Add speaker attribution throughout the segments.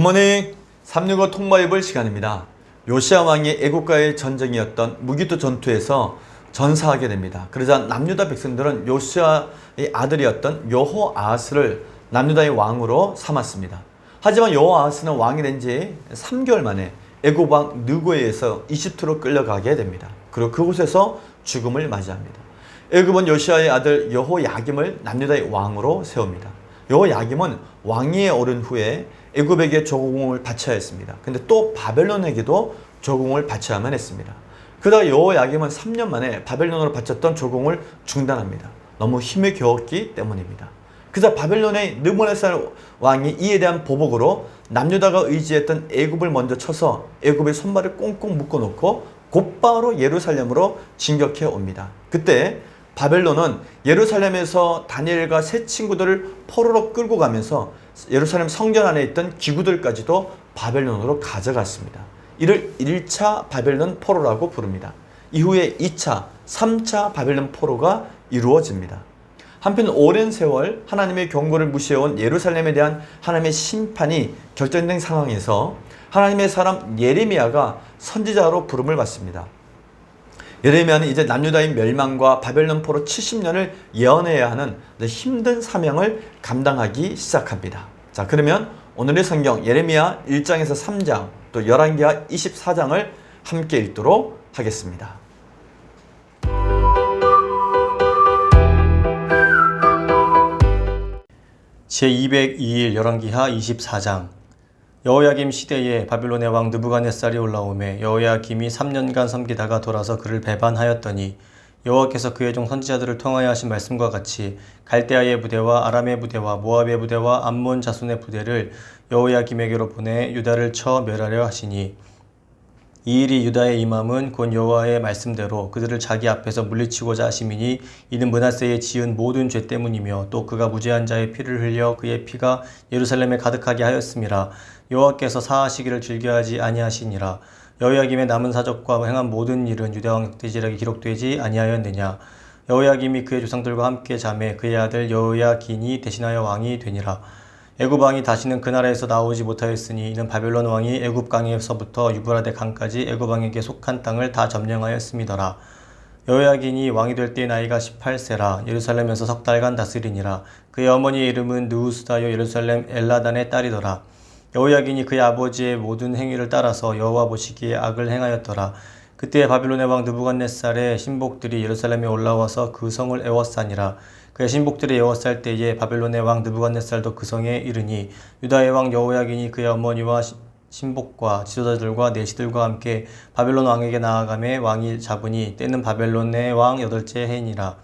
Speaker 1: 굿모닝. 365 통바이블 시간입니다. 요시야 왕이 애국과의 전쟁이었던 무기토 전투에서 전사하게 됩니다. 그러자 남유다 백성들은 요시야의 아들이었던 여호아하스를 남유다의 왕으로 삼았습니다. 하지만 여호아하스는 왕이 된 지 3개월 만에 애국 왕 느고에 의해서 이집트로 끌려가게 됩니다. 그리고 그곳에서 죽음을 맞이합니다. 애굽은 요시야의 아들 여호야김을 남유다의 왕으로 세웁니다. 여호야김은 왕위에 오른 후에 애굽에게 조공을 바쳐야 했습니다. 근데 또 바벨론에게도 조공을 바쳐야만 했습니다. 그러다가 여호야김은 3년 만에 바벨론으로 바쳤던 조공을 중단합니다. 너무 힘에 겨웠기 때문입니다. 그래서 바벨론의 느부갓네살 왕이 이에 대한 보복으로 남유다가 의지했던 애굽을 먼저 쳐서 애굽의 손발을 꽁꽁 묶어놓고 곧바로 예루살렘으로 진격해 옵니다. 그때 바벨론은 예루살렘에서 다니엘과 세 친구들을 포로로 끌고 가면서 예루살렘 성전 안에 있던 기구들까지도 바벨론으로 가져갔습니다. 이를 1차 바벨론 포로라고 부릅니다. 이후에 2차, 3차 바벨론 포로가 이루어집니다. 한편 오랜 세월 하나님의 경고를 무시해온 예루살렘에 대한 하나님의 심판이 결정된 상황에서 하나님의 사람 예레미야가 선지자로 부름을 받습니다. 예레미야는 이제 남유다의 멸망과 바벨론 포로 70년을 예언해야 하는 힘든 사명을 감당하기 시작합니다. 자, 그러면 오늘의 성경 예레미야 1장에서 3장 또 열왕기하 24장을 함께 읽도록 하겠습니다.
Speaker 2: 제202일 열왕기하 24장. 여호야김 시대에 바빌론의 왕 느부갓네살이 올라오매 여호야김이 3년간 섬기다가 돌아서 그를 배반하였더니 여호와께서 그의 종 선지자들을 통하여 하신 말씀과 같이 갈대아의 부대와 아람의 부대와 모압의 부대와 암몬 자손의 부대를 여호야김에게로 보내 유다를 쳐 멸하려 하시니 이 일이 유다의 임함은 곧 여호와의 말씀대로 그들을 자기 앞에서 물리치고자 하심이니 이는 므낫세의 지은 모든 죄 때문이며 또 그가 무죄한 자의 피를 흘려 그의 피가 예루살렘에 가득하게 하였음이라. 여호와께서 사하시기를 즐겨하지 아니하시니라. 여호야김의 남은 사적과 행한 모든 일은 유다 왕 역대지략에 기록되지 아니하였느냐. 여호야김이 그의 조상들과 함께 자매 그의 아들 여호야긴이 대신하여 왕이 되니라. 애굽 왕이 다시는 그 나라에서 나오지 못하였으니 이는 바벨론 왕이 애굽 강에서부터 유브라데 강까지 애굽 왕에게 속한 땅을 다 점령하였음이더라. 여호야긴이 왕이 될 때 나이가 18세라. 예루살렘에서 석 달간 다스리니라. 그의 어머니의 이름은 느우스다요 예루살렘 엘라단의 딸이더라. 여호야긴이 그의 아버지의 모든 행위를 따라서 여호와 보시기에 악을 행하였더라. 그때 바빌론의 왕 느부갓네살의 신복들이 예루살렘에 올라와서 그 성을 애워싸니라. 그의 신복들이 애워쌀 때에 바벨론의 왕 느부갓네살도 그 성에 이르니 유다의 왕 여호야긴이 그의 어머니와 신복과 지도자들과 내시들과 함께 바벨론 왕에게 나아가매 왕이 잡으니 때는 바벨론의 왕 8째 해니라.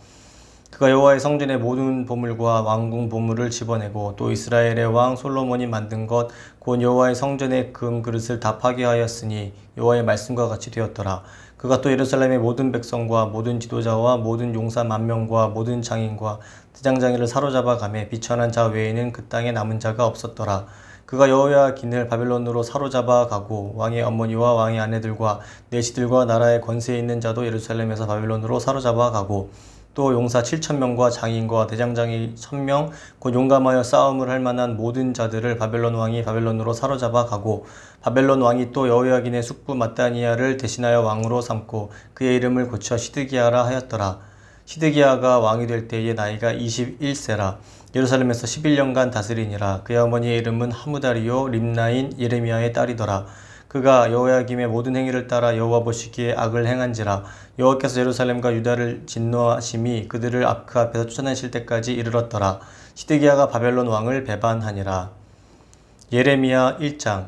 Speaker 2: 그가 여호와의 성전의 모든 보물과 왕궁 보물을 집어내고 또 이스라엘의 왕 솔로몬이 만든 것 곧 여호와의 성전의 금 그릇을 다 파괴하였으니 여호와의 말씀과 같이 되었더라. 그가 또 예루살렘의 모든 백성과 모든 지도자와 모든 용사 10,000명과 모든 장인과 대장장이를 사로잡아 가매 비천한 자 외에는 그 땅에 남은 자가 없었더라. 그가 여호야긴을 바벨론으로 사로잡아 가고 왕의 어머니와 왕의 아내들과 내시들과 나라의 권세에 있는 자도 예루살렘에서 바벨론으로 사로잡아 가고 또 용사 7,000명과 장인과 대장장이 1,000명 곧 용감하여 싸움을 할 만한 모든 자들을 바벨론 왕이 바벨론으로 사로잡아 가고 바벨론 왕이 또 여호야긴의 숙부 마따니아를 대신하여 왕으로 삼고 그의 이름을 고쳐 시드기야라 하였더라. 시드기야가 왕이 될 때에 나이가 21세라. 예루살렘에서 11년간 다스리니라. 그의 어머니의 이름은 하무다리요 림나인 예레미야의 딸이더라. 그가 여호야김의 모든 행위를 따라 여호와 보시기에 악을 행한지라. 여호와께서 예루살렘과 유다를 진노하심이 그들을 그 앞에서 쫓아내실 때까지 이르렀더라. 시드기야가 바벨론 왕을 배반하니라. 예레미야 1장.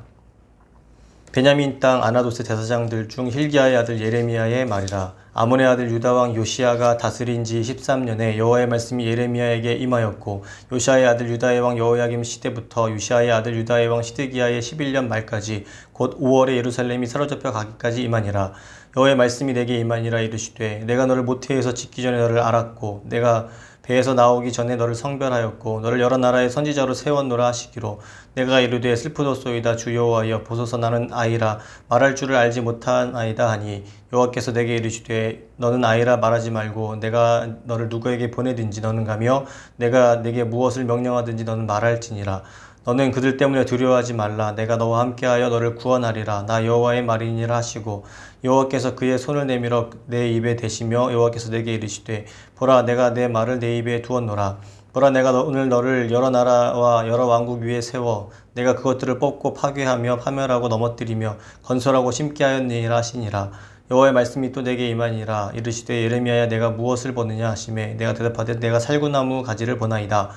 Speaker 2: 베냐민 땅 아나돗의 대사장들 중 힐기야의 아들 예레미야의 말이라. 아몬의 아들 유다 왕 요시야가 다스린 지 13년에 여호와의 말씀이 예레미야에게 임하였고 요시야의 아들 유다의 왕 여호야김 시대부터 요시야의 아들 유다의 왕 시드기야의 11년 말까지 곧 5월에 예루살렘이 사로잡혀 가기까지 임하니라. 여호와의 말씀이 내게 임하니라. 이르시되 내가 너를 모태에서 짓기 전에 너를 알았고 내가 배에서 나오기 전에 너를 성별하였고 너를 여러 나라의 선지자로 세웠노라 하시기로 내가 이르되 슬프도소이다 주 여호와여 보소서 나는 아이라 말할 줄을 알지 못하나이다 하니 여호와께서 내게 이르시되 너는 아이라 말하지 말고 내가 너를 누구에게 보내든지 너는 가며 내가 내게 무엇을 명령하든지 너는 말할지니라. 너는 그들 때문에 두려워하지 말라. 내가 너와 함께하여 너를 구원하리라. 나 여호와의 말이니라 하시고 여호와께서 그의 손을 내밀어 내 입에 대시며 여호와께서 내게 이르시되 보라 내가 내 말을 내 입에 두었노라. 보라 내가 오늘 너를 여러 나라와 여러 왕국 위에 세워 내가 그것들을 뽑고 파괴하며 파멸하고 넘어뜨리며 건설하고 심게 하였느니라 하시니라. 여호와의 말씀이 또 내게 임하니라. 이르시되 예레미야야 내가 무엇을 보느냐 하시매 내가 대답하되 내가 살구나무 가지를 보나이다.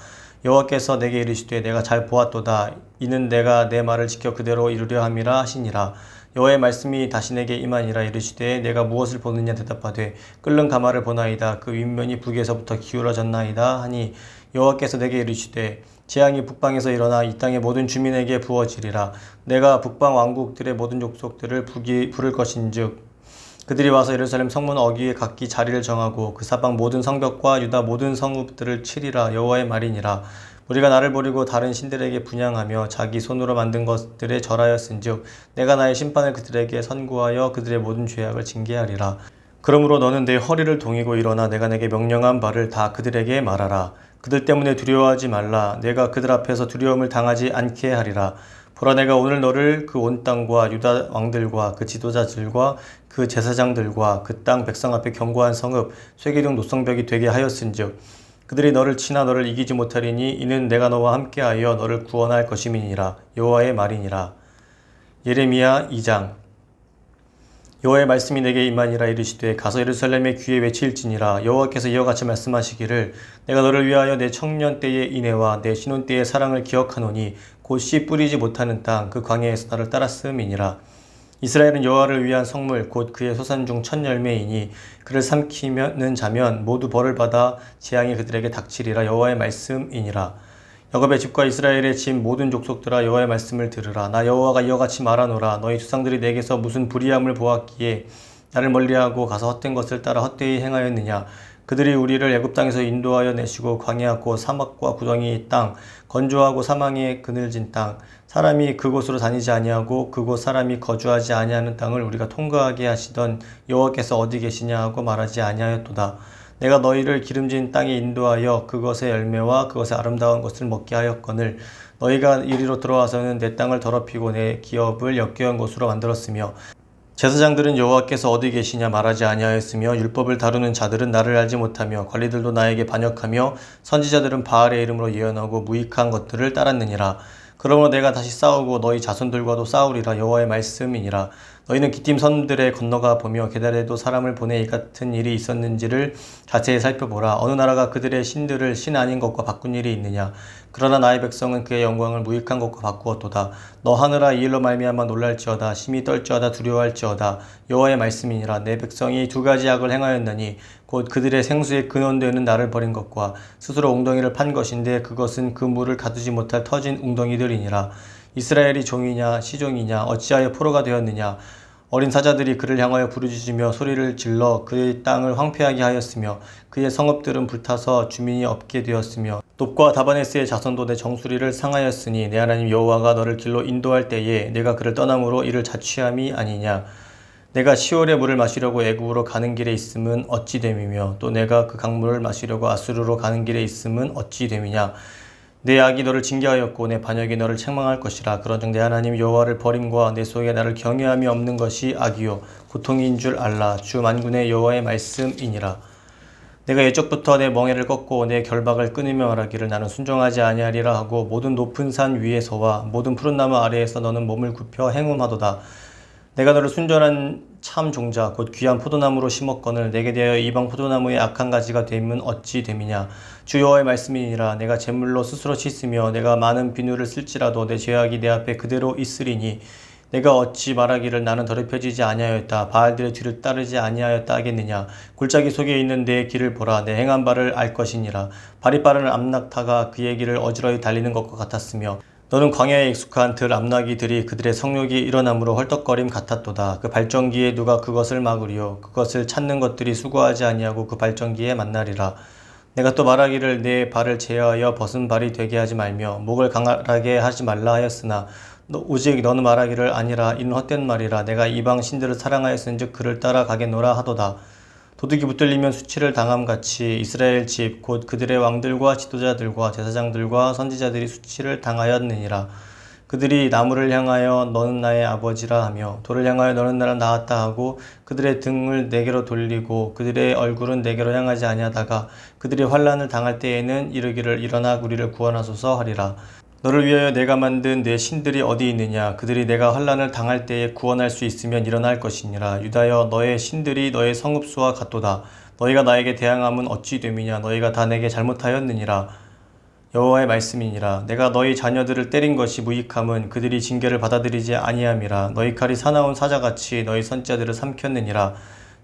Speaker 2: 여호와께서 내게 이르시되 내가 잘 보았도다. 이는 내가 내 말을 지켜 그대로 이루려 함이라 하시니라. 여호와의 말씀이 다시 내게 임하니라. 이르시되 내가 무엇을 보느냐 대답하되 끓는 가마를 보나이다. 그 윗면이 북에서부터 기울어졌나이다 하니 여호와께서 내게 이르시되 재앙이 북방에서 일어나 이 땅의 모든 주민에게 부어지리라. 내가 북방 왕국들의 모든 족속들을 부를 것인즉 그들이 와서 예루살렘 성문 어귀에 각기 자리를 정하고 그 사방 모든 성벽과 유다 모든 성읍들을 치리라. 여호와의 말이니라. 우리가 나를 버리고 다른 신들에게 분향하며 자기 손으로 만든 것들에 절하였은즉 내가 나의 심판을 그들에게 선고하여 그들의 모든 죄악을 징계하리라. 그러므로 너는 내 허리를 동이고 일어나 내가 내게 명령한 바를 다 그들에게 말하라. 그들 때문에 두려워하지 말라. 내가 그들 앞에서 두려움을 당하지 않게 하리라. 보라 내가 오늘 너를 그 온 땅과 유다 왕들과 그 지도자들과 그 제사장들과 그 땅 백성 앞에 견고한 성읍 쇠기둥 노성벽이 되게 하였은즉 그들이 너를 치나 너를 이기지 못하리니 이는 내가 너와 함께하여 너를 구원할 것임이니라. 여호와의 말이니라. 예레미야 2장. 여호와의 말씀이 내게 임하니라. 이르시되 가서 예루살렘의 귀에 외칠지니라. 여호와께서 이와 같이 말씀하시기를 내가 너를 위하여 내 청년 때의 인애와 내 신혼 때의 사랑을 기억하노니 곧 씨 뿌리지 못하는 땅 그 광야에서 나를 따랐음이니라. 이스라엘은 여호와를 위한 성물 곧 그의 소산 중 첫 열매이니 그를 삼키는 자면 모두 벌을 받아 재앙이 그들에게 닥치리라. 여호와의 말씀이니라. 야곱의 집과 이스라엘의 집 모든 족속들아 여호와의 말씀을 들으라. 나 여호와가 이와 같이 말하노라. 너희 조상들이 내게서 무슨 불의함을 보았기에 나를 멀리하고 가서 헛된 것을 따라 헛되이 행하였느냐. 그들이 우리를 애굽 땅에서 인도하여 내시고 광야 곧 사막과 구덩이 땅 건조하고 사망의 그늘진 땅 사람이 그곳으로 다니지 아니하고 그곳 사람이 거주하지 아니하는 땅을 우리가 통과하게 하시던 여호와께서 어디 계시냐 하고 말하지 아니하였도다. 내가 너희를 기름진 땅에 인도하여 그것의 열매와 그것의 아름다운 것을 먹게 하였거늘 너희가 이리로 들어와서는 내 땅을 더럽히고 내 기업을 역겨운 곳으로 만들었으며 제사장들은 여호와께서 어디 계시냐 말하지 아니하였으며 율법을 다루는 자들은 나를 알지 못하며 관리들도 나에게 반역하며 선지자들은 바알의 이름으로 예언하고 무익한 것들을 따랐느니라. 그러므로 내가 다시 싸우고 너희 자손들과도 싸우리라. 여호와의 말씀이니라. 너희는 기띔 섬들에 건너가 보며 게달에도 사람을 보내 이 같은 일이 있었는지를 자세히 살펴보라. 어느 나라가 그들의 신들을 신 아닌 것과 바꾼 일이 있느냐. 그러나 나의 백성은 그의 영광을 무익한 것과 바꾸었도다. 너 하늘아 이 일로 말미암아 놀랄지어다. 심히 떨지어다 두려워할지어다. 여호와의 말씀이니라. 내 백성이 두 가지 악을 행하였나니 곧 그들의 생수의 근원되는 나를 버린 것과 스스로 웅덩이를 판 것인데 그것은 그 물을 가두지 못할 터진 웅덩이들이니라. 이스라엘이 종이냐 시종이냐 어찌하여 포로가 되었느냐. 어린 사자들이 그를 향하여 부르짖으며 소리를 질러 그의 땅을 황폐하게 하였으며 그의 성읍들은 불타서 주민이 없게 되었으며 놉과 다바네스의 자손도 내 정수리를 상하였으니 내 하나님 여호와가 너를 길로 인도할 때에 내가 그를 떠남으로 이를 자취함이 아니냐. 내가 시올의 물을 마시려고 애굽으로 가는 길에 있음은 어찌 됨이며 또 내가 그 강물을 마시려고 아수르로 가는 길에 있음은 어찌 됨이냐. 내 악이 너를 징계하였고 내 반역이 너를 책망할 것이라. 그런즉 내 하나님 여호와를 버림과 내 속에 나를 경외함이 없는 것이 악이요 고통인 줄 알라. 주 만군의 여호와의 말씀이니라. 내가 예적부터 내 멍에를 꺾고 내 결박을 끊으며 말하기를 나는 순종하지 아니하리라 하고 모든 높은 산 위에서와 모든 푸른 나무 아래에서 너는 몸을 굽혀 행음하도다. 내가 너를 순전한 참 종자 곧 귀한 포도나무로 심었거늘 내게 대하여 이방 포도나무의 악한 가지가 됨은 어찌 됨이냐. 주 여호와의 말씀이니라. 내가 제물로 스스로 씻으며 내가 많은 비누를 쓸지라도 내 죄악이 내 앞에 그대로 있으리니 내가 어찌 말하기를 나는 더럽혀지지 아니하였다. 바알들의 뒤를 따르지 아니하였다 하겠느냐. 골짜기 속에 있는 내 길을 보라. 내 행한 바를 알 것이니라. 발이 빠른 암낙타가 그의 길을 어지러이 달리는 것과 같았으며 너는 광야에 익숙한 들 암나기들이 그들의 성욕이 일어남으로 헐떡거림 같았도다. 그 발전기에 누가 그것을 막으리요. 그것을 찾는 것들이 수고하지 아니하고 그 발전기에 만나리라. 내가 또 말하기를 내 발을 제어하여 벗은 발이 되게 하지 말며 목을 강하게 하지 말라 하였으나 오직 너는 말하기를 아니라 이는 헛된 말이라. 내가 이방 신들을 사랑하였은즉 그를 따라가겠노라 하도다. 도둑이 붙들리면 수치를 당함같이 이스라엘 집 곧 그들의 왕들과 지도자들과 제사장들과 선지자들이 수치를 당하였느니라. 그들이 나무를 향하여 너는 나의 아버지라 하며 돌을 향하여 너는 나를 낳았다 하고 그들의 등을 내게로 돌리고 그들의 얼굴은 내게로 향하지 아니하다가 그들이 환난을 당할 때에는 이르기를 일어나 우리를 구원하소서 하리라. 너를 위하여 내가 만든 내 신들이 어디 있느냐? 그들이 내가 환난을 당할 때에 구원할 수 있으면 일어날 것이니라. 유다여, 너의 신들이 너의 성읍수와 같도다. 너희가 나에게 대항함은 어찌 됨이냐? 너희가 다 내게 잘못하였느니라. 여호와의 말씀이니라. 내가 너희 자녀들을 때린 것이 무익함은 그들이 징계를 받아들이지 아니함이라. 너희 칼이 사나운 사자같이 너희 선지자들을 삼켰느니라.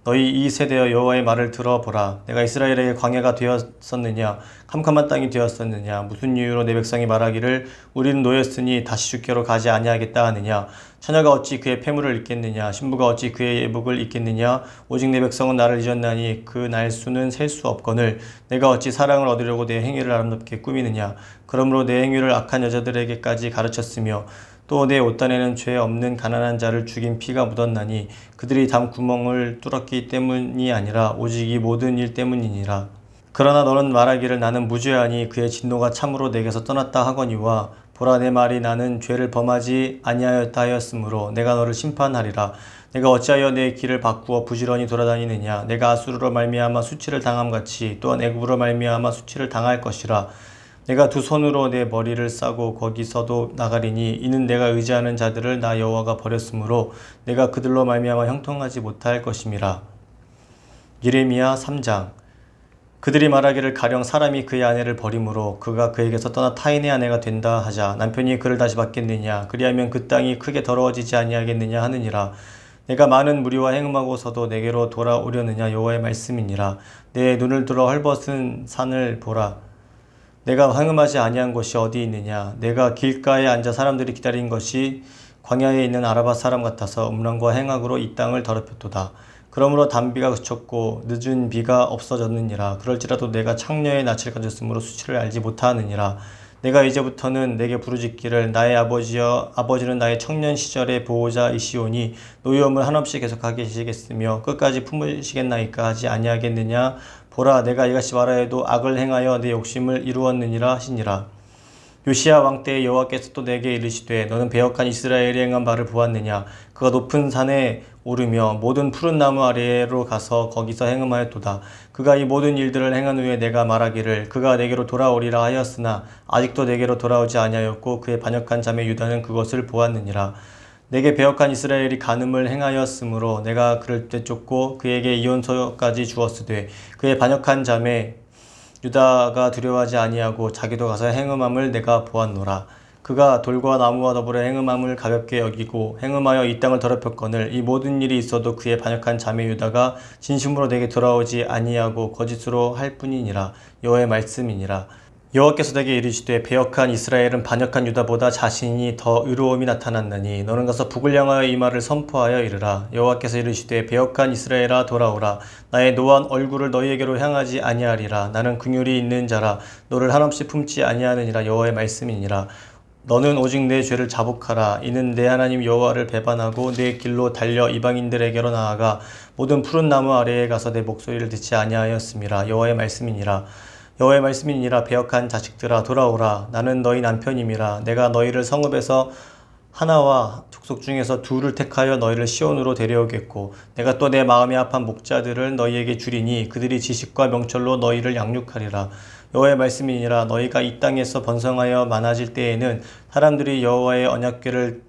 Speaker 2: 너희 이 세대여 여호와의 말을 들어보라. 내가 이스라엘에게 광야가 되었었느냐? 캄캄한 땅이 되었었느냐? 무슨 이유로 내 백성이 말하기를 우리는 노였으니 다시 주께로 가지 아니하겠다 하느냐? 처녀가 어찌 그의 패물을 입겠느냐? 신부가 어찌 그의 예복을 입겠느냐? 오직 내 백성은 나를 잊었나니 그 날수는 셀 수 없거늘 내가 어찌 사랑을 얻으려고 내 행위를 아름답게 꾸미느냐? 그러므로 내 행위를 악한 여자들에게까지 가르쳤으며 또 내 옷단에는 죄 없는 가난한 자를 죽인 피가 묻었나니 그들이 담 구멍을 뚫었기 때문이 아니라 오직 이 모든 일 때문이니라. 그러나 너는 말하기를 나는 무죄하니 그의 진노가 참으로 내게서 떠났다 하거니와 보라 내 말이 나는 죄를 범하지 아니하였다 하였으므로 내가 너를 심판하리라. 내가 어찌하여 내 길을 바꾸어 부지런히 돌아다니느냐? 내가 아수르로 말미암아 수치를 당함같이 또한 애굽으로 말미암아 수치를 당할 것이라. 내가 두 손으로 내 머리를 싸고 거기서도 나가리니 이는 내가 의지하는 자들을 나 여호와가 버렸으므로 내가 그들로 말미암아 형통하지 못할 것임이라. 예레미야 3장. 그들이 말하기를 가령 사람이 그의 아내를 버림으로 그가 그에게서 떠나 타인의 아내가 된다 하자 남편이 그를 다시 받겠느냐? 그리하면 그 땅이 크게 더러워지지 아니하겠느냐 하느니라. 내가 많은 무리와 행음하고서도 내게로 돌아오려느냐? 여호와의 말씀이니라. 내 눈을 들어 헐벗은 산을 보라. 내가 행음하지 아니한 곳이 어디 있느냐? 내가 길가에 앉아 사람들이 기다린 것이 광야에 있는 아라바 사람 같아서 음란과 행악으로 이 땅을 더럽혔도다. 그러므로 단비가 그쳤고 늦은 비가 없어졌느니라. 그럴지라도 내가 창녀의 낯을 가졌으므로 수치를 알지 못하느니라. 내가 이제부터는 내게 부르짖기를 나의 아버지여 아버지는 나의 청년 시절의 보호자이시오니 노여움을 한없이 계속하게 계시겠으며 끝까지 품으시겠나이까 하지 아니하겠느냐? 보라 내가 이같이 말하여도 악을 행하여 내 욕심을 이루었느니라 하시니라. 요시야 왕 때에 여호와께서 또 내게 이르시되 너는 배역한 이스라엘이 행한 바를 보았느냐? 그가 높은 산에 오르며 모든 푸른 나무 아래로 가서 거기서 행음하였도다. 그가 이 모든 일들을 행한 후에 내가 말하기를 그가 내게로 돌아오리라 하였으나 아직도 내게로 돌아오지 아니하였고 그의 반역한 자매 유다는 그것을 보았느니라. 내게 배역한 이스라엘이 간음을 행하였으므로 내가 그를 되쫓고 그에게 이혼서까지 주었으되 그의 반역한 자매 유다가 두려워하지 아니하고 자기도 가서 행음함을 내가 보았노라. 그가 돌과 나무와 더불어 행음함을 가볍게 여기고 행음하여 이 땅을 더럽혔거늘 이 모든 일이 있어도 그의 반역한 자매 유다가 진심으로 내게 돌아오지 아니하고 거짓으로 할 뿐이니라. 여호와의 말씀이니라. 여호와께서 내게 이르시되 배역한 이스라엘은 반역한 유다보다 자신이 더 의로움이 나타났나니 너는 가서 북을 향하여 이 말을 선포하여 이르라. 여호와께서 이르시되 배역한 이스라엘아 돌아오라. 나의 노한 얼굴을 너희에게로 향하지 아니하리라. 나는 긍휼이 있는 자라 너를 한없이 품지 아니하느니라. 여호와의 말씀이니라. 너는 오직 내 죄를 자복하라. 이는 내 하나님 여호와를 배반하고 내 길로 달려 이방인들에게로 나아가 모든 푸른 나무 아래에 가서 내 목소리를 듣지 아니하였음이라. 여호와의 말씀이니라. 여호와의 말씀이니라. 배역한 자식들아 돌아오라. 나는 너희 남편임이라. 내가 너희를 성읍에서 하나와 족속 중에서 둘을 택하여 너희를 시온으로 데려오겠고 내가 또 내 마음이 합한 목자들을 너희에게 주리니 그들이 지식과 명철로 너희를 양육하리라. 여호와의 말씀이니라. 너희가 이 땅에서 번성하여 많아질 때에는 사람들이 여호와의 언약궤를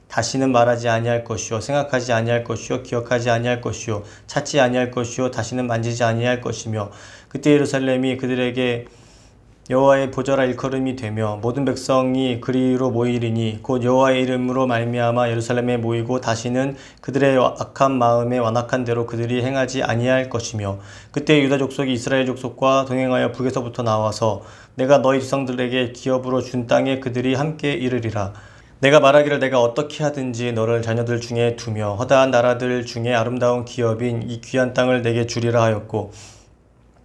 Speaker 2: 다시는 말하지 아니할 것이요 생각하지 아니할 것이요 기억하지 아니할 것이요 찾지 아니할 것이요 다시는 만지지 아니할 것이며 그때 예루살렘이 그들에게 여호와의 보좌라 일컬음이 되며 모든 백성이 그리로 모이리니 곧 여호와의 이름으로 말미암아 예루살렘에 모이고 다시는 그들의 악한 마음에 완악한 대로 그들이 행하지 아니할 것이며 그때 유다 족속이 이스라엘 족속과 동행하여 북에서부터 나와서 내가 너희 조상들에게 기업으로 준 땅에 그들이 함께 이르리라. 내가 말하기를 내가 어떻게 하든지 너를 자녀들 중에 두며 허다한 나라들 중에 아름다운 기업인 이 귀한 땅을 내게 주리라 하였고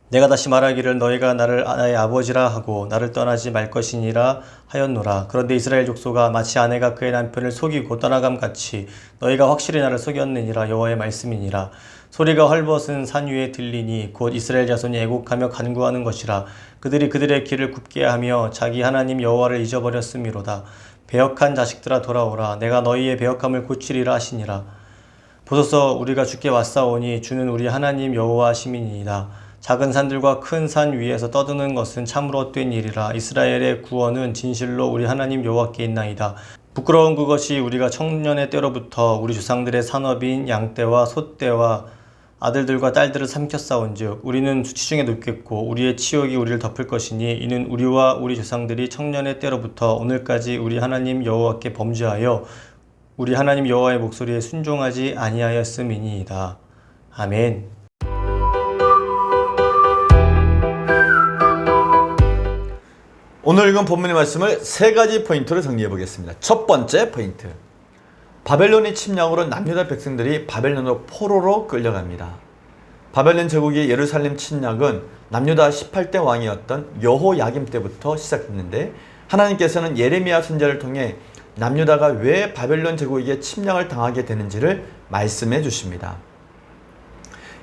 Speaker 2: 내가 다시 말하기를 너희가 나를 나의 아버지라 하고 나를 떠나지 말 것이니라 하였노라. 그런데 이스라엘 족속아 마치 아내가 그의 남편을 속이고 떠나감같이 너희가 확실히 나를 속였느니라. 여호와의 말씀이니라. 소리가 헐벗은 산 위에 들리니 곧 이스라엘 자손이 애곡하며 간구하는 것이라. 그들이 그들의 길을 굽게 하며 자기 하나님 여호와를 잊어버렸음이로다. 배역한 자식들아 돌아오라. 내가 너희의 배역함을 고치리라 하시니라. 보소서, 우리가 주께 왔사오니 주는 우리 하나님 여호와 시민이니이다. 작은 산들과 큰 산 위에서 떠드는 것은 참으로 헛된 일이라. 이스라엘의 구원은 진실로 우리 하나님 여호와께 있나이다. 부끄러운 그것이 우리가 청년의 때로부터 우리 조상들의 산업인 양떼와 소떼와 아들들과 딸들을 삼켰사온즉 우리는 수치 중에 높겠고 우리의 치욕이 우리를 덮을 것이니 이는 우리와 우리 조상들이 청년의 때로부터 오늘까지 우리 하나님 여호와께 범죄하여 우리 하나님 여호와의 목소리에 순종하지 아니하였음이니이다. 아멘.
Speaker 1: 오늘 읽은 본문의 말씀을 세 가지 포인트로 정리해 보겠습니다. 첫 번째 포인트. 바벨론의 침략으로 남유다 백성들이 바벨론으로 포로로 끌려갑니다. 바벨론 제국의 예루살렘 침략은 남유다 18대 왕이었던 여호야김 때부터 시작했는데 하나님께서는 예레미야 선지자를 통해 남유다가 왜 바벨론 제국에게 침략을 당하게 되는지를 말씀해 주십니다.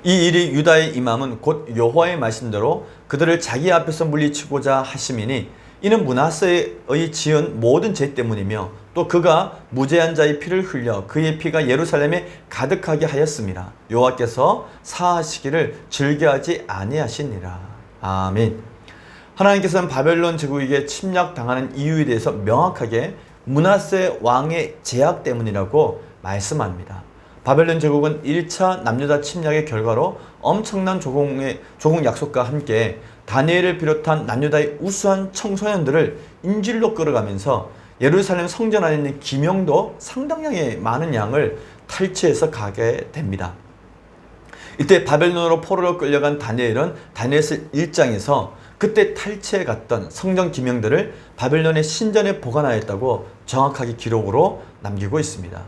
Speaker 1: 이 일이 유다의 임함은 곧 여호와의 말씀대로 그들을 자기 앞에서 물리치고자 하심이니 이는 므낫세의 지은 모든 죄 때문이며 또 그가 무죄한 자의 피를 흘려 그의 피가 예루살렘에 가득하게 하였습니다. 여호와께서 사하시기를 즐겨하지 아니하시니라. 아멘. 하나님께서는 바벨론 제국에게 침략당하는 이유에 대해서 명확하게 므낫세 왕의 제약 때문이라고 말씀합니다. 바벨론 제국은 1차 남유다 침략의 결과로 엄청난 조공 약속과 함께 다니엘을 비롯한 남유다의 우수한 청소년들을 인질로 끌어가면서 예루살렘 성전 안에 있는 기명도 상당량의 많은 양을 탈취해서 가게 됩니다. 이때 바벨론으로 포로로 끌려간 다니엘은 다니엘서 1장에서 그때 탈취해 갔던 성전 기명들을 바벨론의 신전에 보관하였다고 정확하게 기록으로 남기고 있습니다.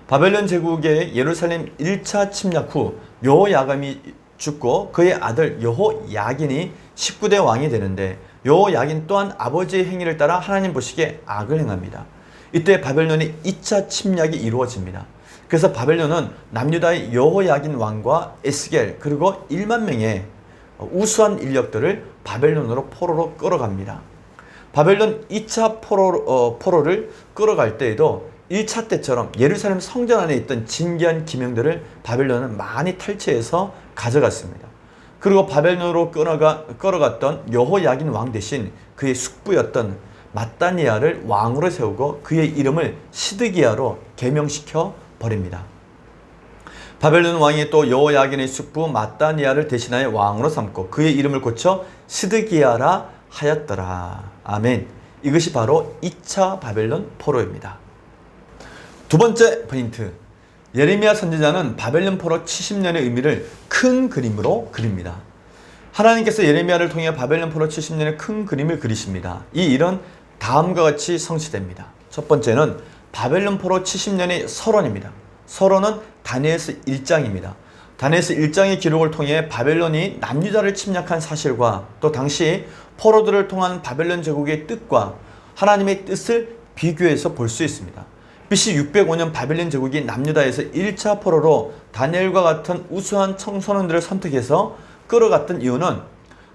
Speaker 1: 바벨론 제국의 예루살렘 1차 침략 후 여호야김이 죽고 그의 아들 여호야긴이 19대 왕이 되는데 여호야긴 또한 아버지의 행위를 따라 하나님 보시기에 악을 행합니다. 이때 바벨론의 2차 침략이 이루어집니다. 그래서 바벨론은 남유다의 여호야긴 왕과 에스겔 그리고 1만 명의 우수한 인력들을 바벨론으로 포로로 끌어갑니다. 바벨론 2차 포로를 끌어갈 때에도 1차 때처럼 예루살렘 성전 안에 있던 진귀한 기명들을 바벨론은 많이 탈취해서 가져갔습니다. 그리고 바벨론으로 끌어갔던 여호야긴 왕 대신 그의 숙부였던 마따니아를 왕으로 세우고 그의 이름을 시드기야로 개명시켜 버립니다. 바벨론 왕이 또 여호야긴의 숙부 마따니아를 대신하여 왕으로 삼고 그의 이름을 고쳐 시드기야라 하였더라. 아멘. 이것이 바로 2차 바벨론 포로입니다. 두 번째 포인트. 예레미야 선지자는 바벨론 포로 70년의 의미를 큰 그림으로 그립니다. 하나님께서 예레미야를 통해 바벨론 포로 70년의 큰 그림을 그리십니다. 이 일은 다음과 같이 성취됩니다. 첫 번째는 바벨론 포로 70년의 서론입니다. 서론은 다니엘서 1장입니다. 다니엘서 1장의 기록을 통해 바벨론이 남유다를 침략한 사실과 또 당시 포로들을 통한 바벨론 제국의 뜻과 하나님의 뜻을 비교해서 볼 수 있습니다. BC 605년 바벨론 제국이 남유다에서 1차 포로로 다니엘과 같은 우수한 청소년들을 선택해서 끌어갔던 이유는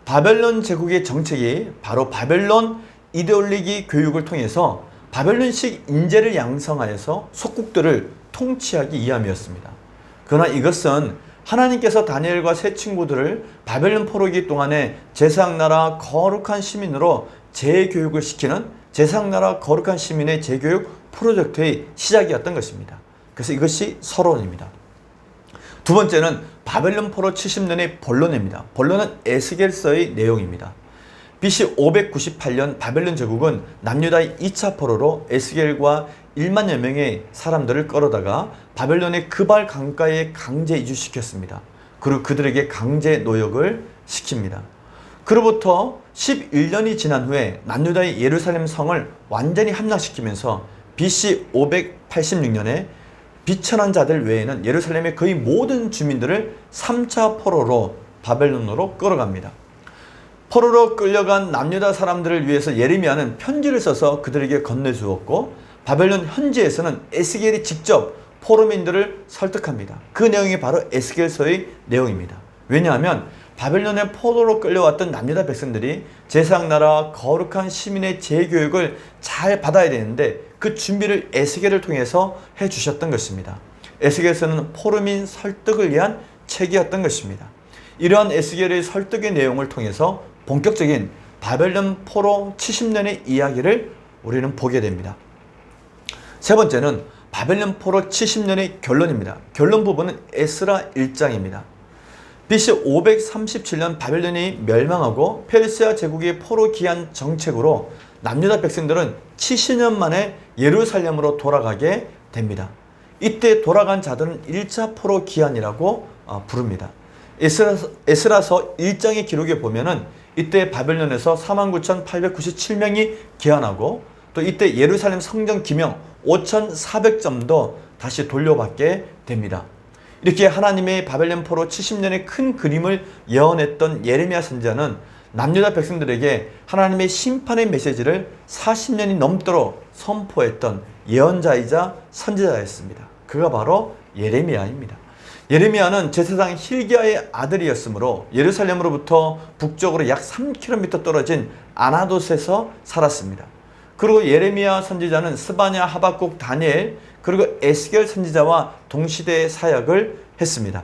Speaker 1: 바벨론 제국의 정책이 바로 바벨론 이데올로기 교육을 통해서 바벨론식 인재를 양성하여서 속국들을 통치하기 위함이었습니다. 그러나 이것은 하나님께서 다니엘과 세 친구들을 바벨론 포로기 동안에 제사장나라 거룩한 시민으로 재교육을 시키는 제사장나라 거룩한 시민의 재교육 프로젝트의 시작이었던 것입니다. 그래서 이것이 서론입니다. 두 번째는 바벨론 포로 70년의 본론입니다. 본론은 에스겔서의 내용입니다. BC 598년 바벨론 제국은 남유다의 2차 포로로 에스겔과 1만여 명의 사람들을 끌어다가 바벨론의 그발 강가에 강제 이주시켰습니다. 그리고 그들에게 강제 노역을 시킵니다. 그로부터 11년이 지난 후에 남유다의 예루살렘 성을 완전히 함락시키면서 BC 586년에 비천한 자들 외에는 예루살렘의 거의 모든 주민들을 3차 포로로 바벨론으로 끌어갑니다. 포로로 끌려간 남유다 사람들을 위해서 예레미야는 편지를 써서 그들에게 건네주었고 바벨론 현지에서는 에스겔이 직접 포로민들을 설득합니다. 그 내용이 바로 에스겔서의 내용입니다. 왜냐하면 바벨론의 포로로 끌려왔던 남유다 백성들이 제사장 나라 거룩한 시민의 재교육을 잘 받아야 되는데 그 준비를 에스겔을 통해서 해주셨던 것입니다. 에스겔서는 포로민 설득을 위한 책이었던 것입니다. 이러한 에스겔의 설득의 내용을 통해서 본격적인 바벨론 포로 70년의 이야기를 우리는 보게 됩니다. 세 번째는 바벨론 포로 70년의 결론입니다. 결론 부분은 에스라 1장입니다. BC 537년 바벨론이 멸망하고 페르시아 제국의 포로 기한 정책으로 남유다 백성들은 70년 만에 예루살렘으로 돌아가게 됩니다. 이때 돌아간 자들은 1차 포로 기한이라고 부릅니다. 에스라서 1장의 기록에 보면은 이때 바벨론에서 49,897명이 귀환하고 또 이때 예루살렘 성전 기명 5,400점도 다시 돌려받게 됩니다. 이렇게 하나님의 바벨론 포로 70년의 큰 그림을 예언했던 예레미야 선지자는 남유다 백성들에게 하나님의 심판의 메시지를 40년이 넘도록 선포했던 예언자이자 선지자였습니다. 그가 바로 예레미야입니다. 예레미야는 제사장 힐기야의 아들이었으므로 예루살렘으로부터 북쪽으로 약 3km 떨어진 아나돗에서 살았습니다. 그리고 예레미야 선지자는 스바냐, 하박국, 다니엘 그리고 에스겔 선지자와 동시대의 사역을 했습니다.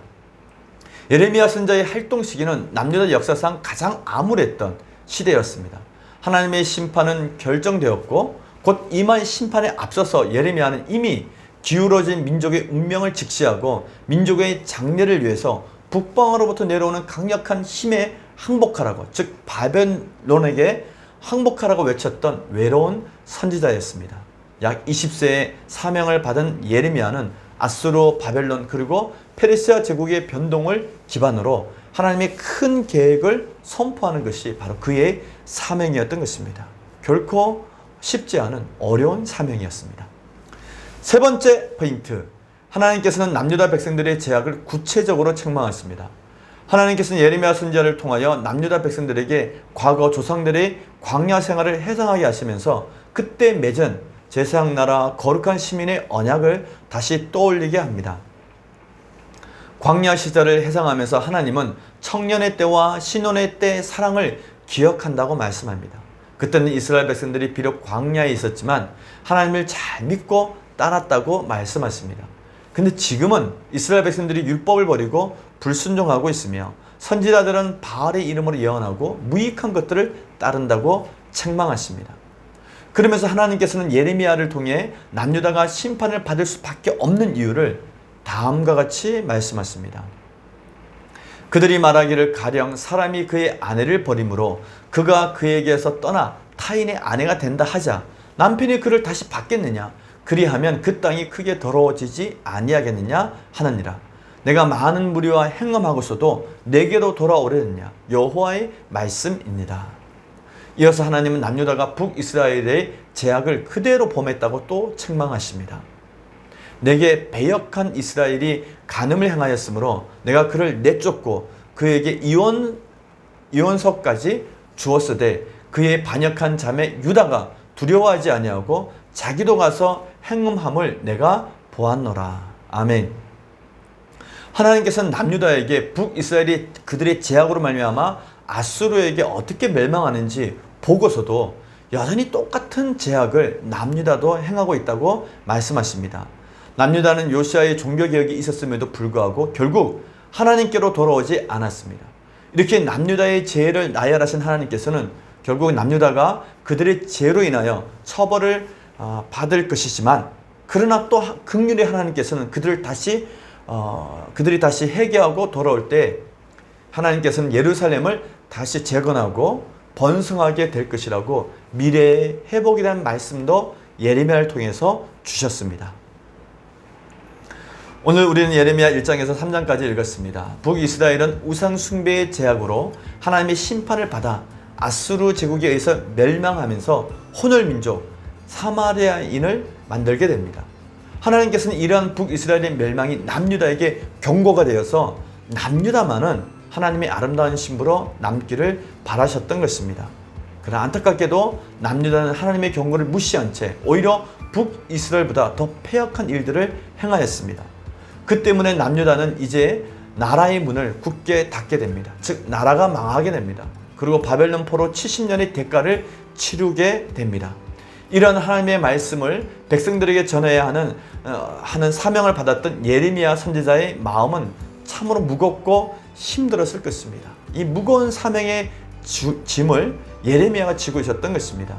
Speaker 1: 예레미야 선지자의 활동 시기는 남유다 역사상 가장 암울했던 시대였습니다. 하나님의 심판은 결정되었고 곧 임할 심판에 앞서서 예레미야는 이미 기울어진 민족의 운명을 직시하고 민족의 장래를 위해서 북방으로부터 내려오는 강력한 힘에 항복하라고, 즉 바벨론에게 항복하라고 외쳤던 외로운 선지자였습니다. 약 20세에 사명을 받은 예레미야는 아수르, 바벨론 그리고 페르시아 제국의 변동을 기반으로 하나님의 큰 계획을 선포하는 것이 바로 그의 사명이었던 것입니다. 결코 쉽지 않은 어려운 사명이었습니다. 세 번째 포인트, 하나님께서는 남유다 백성들의 죄악을 구체적으로 책망하십니다. 하나님께서는 예레미야 선지자를 통하여 남유다 백성들에게 과거 조상들의 광야 생활을 회상하게 하시면서 그때 맺은 제사장 나라 거룩한 시민의 언약을 다시 떠올리게 합니다. 광야 시절을 회상하면서 하나님은 청년의 때와 신혼의 때의 사랑을 기억한다고 말씀합니다. 그때는 이스라엘 백성들이 비록 광야에 있었지만 하나님을 잘 믿고 따랐다고 말씀하십니다. 근데 지금은 이스라엘 백성들이 율법을 버리고 불순종하고 있으며 선지자들은 바알의 이름으로 예언하고 무익한 것들을 따른다고 책망하십니다. 그러면서 하나님께서는 예레미야를 통해 남유다가 심판을 받을 수밖에 없는 이유를 다음과 같이 말씀하십니다. 그들이 말하기를 가령 사람이 그의 아내를 버림으로 그가 그에게서 떠나 타인의 아내가 된다 하자 남편이 그를 다시 받겠느냐? 그리하면 그 땅이 크게 더러워지지 아니하겠느냐 하느니라. 내가 많은 무리와 행음하고서도 내게로 돌아오려느냐? 여호와의 말씀입니다. 이어서 하나님은 남유다가 북이스라엘의 죄악을 그대로 범했다고 또 책망하십니다. 내게 배역한 이스라엘이 간음을 행하였으므로 내가 그를 내쫓고 그에게 이혼서까지 주었으되 그의 반역한 자매 유다가 두려워하지 아니하고 자기도 가서 행음함을 내가 보았노라. 아멘. 하나님께서는 남유다에게 북이스라엘이 그들의 죄악으로 말미암아 아수르에게 어떻게 멸망하는지 보고서도 여전히 똑같은 죄악을 남유다도 행하고 있다고 말씀하십니다. 남유다는 요시아의 종교개혁이 있었음에도 불구하고 결국 하나님께로 돌아오지 않았습니다. 이렇게 남유다의 죄를 나열하신 하나님께서는 결국 남유다가 그들의 죄로 인하여 처벌을 받을 것이지만 그러나 또 긍휼히 하나님께서는 그들이 다시 회개하고 돌아올 때 하나님께서는 예루살렘을 다시 재건하고 번성하게 될 것이라고 미래의 회복이라는 말씀도 예레미야를 통해서 주셨습니다. 오늘 우리는 예레미야 1장에서 3장까지 읽었습니다. 북이스라엘은 우상 숭배의 죄악으로 하나님의 심판을 받아 아수르 제국에 의해서 멸망하면서 혼혈민족 사마리아인을 만들게 됩니다. 하나님께서는 이러한 북이스라엘의 멸망이 남유다에게 경고가 되어서 남유다만은 하나님의 아름다운 신부로 남기를 바라셨던 것입니다. 그러나 안타깝게도 남유다는 하나님의 경고를 무시한 채 오히려 북이스라엘보다 더 패역한 일들을 행하였습니다. 그 때문에 남유다는 이제 나라의 문을 굳게 닫게 됩니다. 즉 나라가 망하게 됩니다. 그리고 바벨론 포로 70년의 대가를 치르게 됩니다. 이런 하나님의 말씀을 백성들에게 전해야 하는 사명을 받았던 예레미야 선지자의 마음은 참으로 무겁고 힘들었을 것입니다. 이 무거운 사명의 짐을 예레미야가 지고 있었던 것입니다.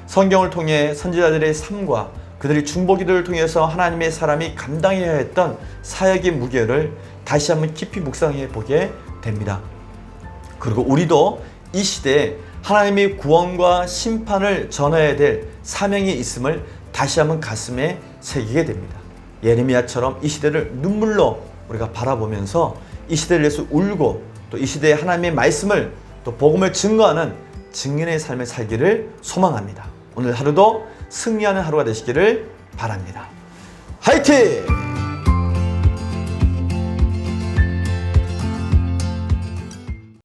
Speaker 1: 성경을 통해 선지자들의 삶과 그들의 중보기도를 통해서 하나님의 사람이 감당해야 했던 사역의 무게를 다시 한번 깊이 묵상해 보게 됩니다. 그리고 우리도 이 시대에 하나님의 구원과 심판을 전해야 될 사명이 있음을 다시 한번 가슴에 새기게 됩니다. 예레미야처럼 이 시대를 눈물로 우리가 바라보면서 이 시대를 위해서 울고 또 이 시대에 하나님의 말씀을 또 복음을 증거하는 증인의 삶을 살기를 소망합니다. 오늘 하루도 승리하는 하루가 되시기를 바랍니다. 화이팅!